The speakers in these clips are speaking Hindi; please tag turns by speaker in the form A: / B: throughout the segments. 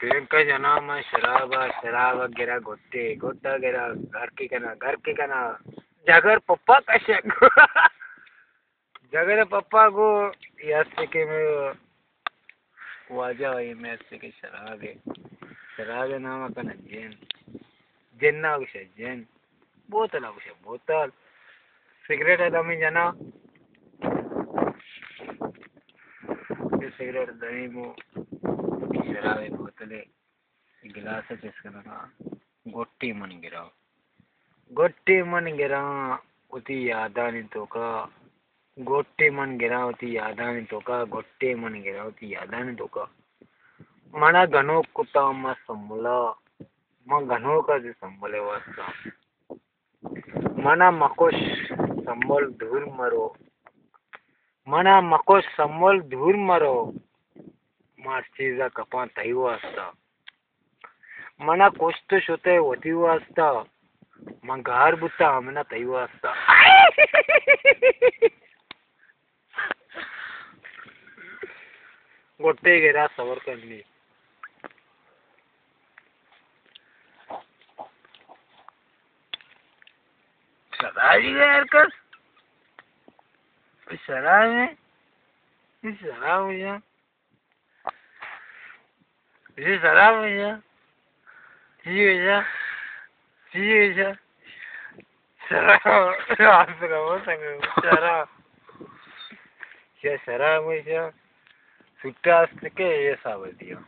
A: का जना में शराब गिरा गोटे गोटा गिरा घर की कना जगर पप्पा कशा जगर पप्पा को याद के में वाजा वही में के शराब नाम का जेन जेन्ना विषय जेन बोतल विषय बोतल सिगरेट दमी जना सिगरेट दही मो शराब बोतले गिलास चेसकना गोट्टी मन गिरा उती यादानी तो का गोट्टी मन गिरा उती यादानी तो का गोट्टी मन गिरा उती यादानी तो का मना घनो कुत्ता म संभला म घनो का जे संभले वास्ता मना मकोश संभल दूर मरो मना मकोश संभल दूर मरो मार चीजा कपा तई वास्ता मना कोष्ट शोते होती वास्ता मग घर बुत्ता हमना तई वास्ता गोटे गेरा सवर करनी शराबी यार कर शराब में इस शराब में इसे शराब में जी शराब शराब क्या शराब में सुट्टा के ये साबित दिया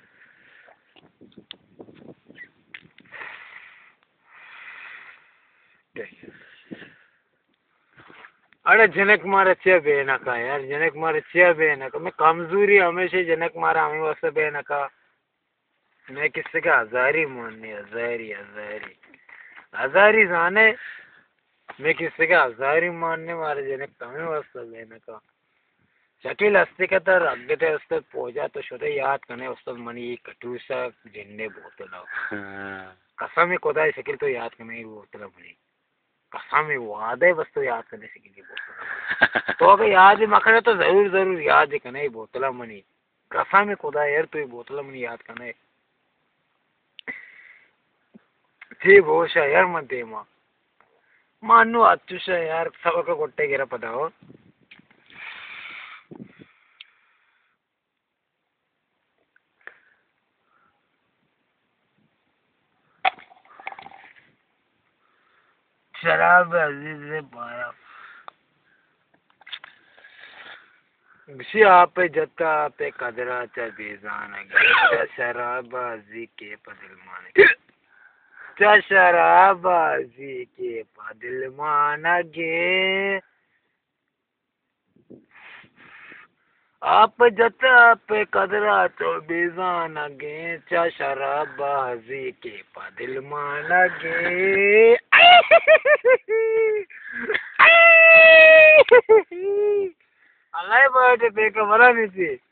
A: अरे जनक मारे चे बेना का यार जनक मारे चे बेना का मैं कमजोरी हमेशा जनक मारा हमें वास्ते बेना का मैं किससे का हजारी माननी हजारी जाने मैं किससे का हजारी मानने मारे जनक हमें वास्ते बेना का शकील हस्ते का तर अगते हस्ते पहुंचा तो शोधे याद करने उस मनी कटूसा झंडे बोतला कसम कोदाई शकील तो याद करने बोतला मनी कसम वादे वस्तु याद करने से किसी बोतला तो अगर याद मखने तो जरूर याद करने बोतला मनी कसम खुदा यार तो बोतला मनी याद करने थी बोशा यार मत दे मानो अच्युषा यार सबका कोट्टे गिरा पता हो शराब अजीज से पाया किसी आप जत्ता पे कदरा चा बेजान शराब अजी के पदिल माने चा शराब अजी के पदिल माना गे आप जत्ता पे कदरा तो बेजान गे चा शराब अजी के पदिल माना गे अल्लाह बाटे पे का मरा नहीं थी